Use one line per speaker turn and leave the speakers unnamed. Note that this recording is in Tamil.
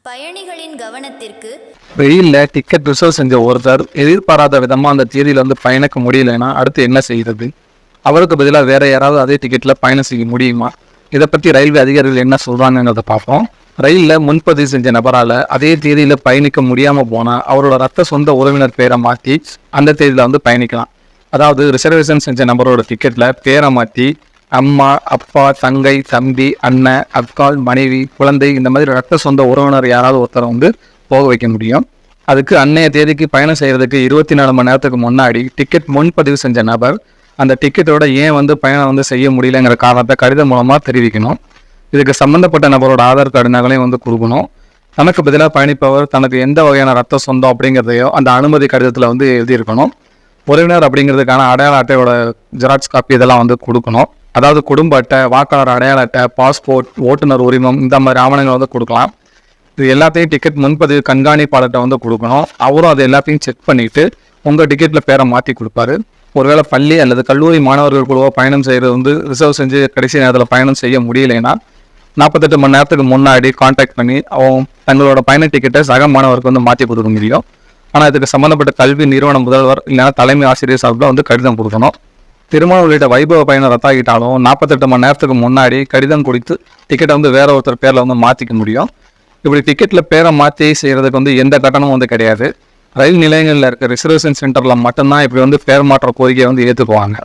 பயணிகளின் கவனத்திற்கு.
வெயிலில் டிக்கெட் ரிசர்வ் செஞ்ச ஒருத்தர் எதிர்பாராத விதமாக அந்த தேதியில் வந்து பயணிக்க முடியலைன்னா அடுத்து என்ன செய்கிறது? அவருக்கு பதிலாக வேற யாராவது அதே டிக்கெட்டில் பயணம் செய்ய முடியுமா? இதை பற்றி ரயில்வே அதிகாரிகள் என்ன சொல்கிறாங்கங்கிறத பார்ப்போம். ரயிலில் முன்பதிவு செஞ்ச நபரால் அதே தேதியில் பயணிக்க முடியாமல் போனால் அவரோட ரத்த சொந்த உறவினர் பேரை மாற்றி அந்த தேதியில் வந்து பயணிக்கலாம். அதாவது ரிசர்வேஷன் செஞ்ச நபரோட டிக்கெட்டில் பேரை மாற்றி அம்மா, அப்பா, தங்கை, தம்பி, அண்ணன், அக்காள், மனைவி, குழந்தை இந்த மாதிரி ரத்த சொந்த உறவினர் யாராவது ஒருத்தரை வந்து போக வைக்க முடியும். அதுக்கு அன்னைய தேதிக்கு பயணம் செய்கிறதுக்கு 24 மணி நேரத்துக்கு முன்னாடி டிக்கெட் முன்பதிவு செஞ்ச நபர் அந்த டிக்கெட்டோட ஏன் வந்து பயணம் வந்து செய்ய முடியலங்கிற காரணத்தை கடிதம் மூலமாக தெரிவிக்கணும். இதுக்கு சம்மந்தப்பட்ட நபரோட ஆதார் கார்டு நகலையும் வந்து கொடுக்கணும். தனக்கு பதிலாக பயணிப்பவர் தனக்கு எந்த வகையான ரத்த சொந்தம் அப்படிங்கிறதையோ அந்த அனுமதி கடிதத்தில் வந்து எழுதியிருக்கணும். உறவினர் அப்படிங்கிறதுக்கான அடையாள அட்டையோட ஜெராக்ஸ் காப்பி இதெல்லாம் வந்து கொடுக்கணும். அதாவது குடும்ப அட்டை, வாக்காளர் அடையாள அட்டை, பாஸ்போர்ட், ஓட்டுநர் உரிமம் இந்த மாதிரி ஆவணங்களை வந்து கொடுக்கலாம். இது எல்லாத்தையும் டிக்கெட் முன்பதிவு கண்காணிப்பாளர்கிட்ட வந்து கொடுக்கணும். அவரும் அது எல்லாத்தையும் செக் பண்ணிவிட்டு உங்கள் டிக்கெட்டில் பேரை மாற்றி கொடுப்பாரு. ஒருவேளை பள்ளி அல்லது கல்லூரி மாணவர்கள் குழுவாக பயணம் செய்கிறது வந்து ரிசர்வ் செஞ்சு கடைசி நேரத்தில் பயணம் செய்ய முடியலைன்னா 48 மணி நேரத்துக்கு முன்னாடி கான்டாக்ட் பண்ணி அவங்க தங்களோட பயண டிக்கெட்டை சக மாணவருக்கு வந்து மாற்றி கொடுக்க முடியும். ஆனால் இதுக்கு சம்மந்தப்பட்ட கல்வி நிறுவன முதல்வர் இல்லைன்னா தலைமை ஆசிரியர் சார்பில் வந்து கடிதம் கொடுக்கணும். திருமணம் உள்ளிட்ட வைபவ பயணம் ரத்தாகிட்டாலும் 48 மணி நேரத்துக்கு முன்னாடி கடிதம் கொடுத்து டிக்கெட்டை வந்து வேற ஒருத்தர் பேரில் வந்து மாற்றிக்க முடியும். இப்படி டிக்கெட்டில் பேரை மாற்றி செய்கிறதுக்கு வந்து எந்த கட்டணமும் வந்து கிடையாது. ரயில் நிலையங்களில் இருக்க ரிசர்வேஷன் சென்டரில் மட்டும்தான் இப்படி வந்து பேர் மாற்ற கோரிக்கையை வந்து ஏற்றுக்குவாங்க.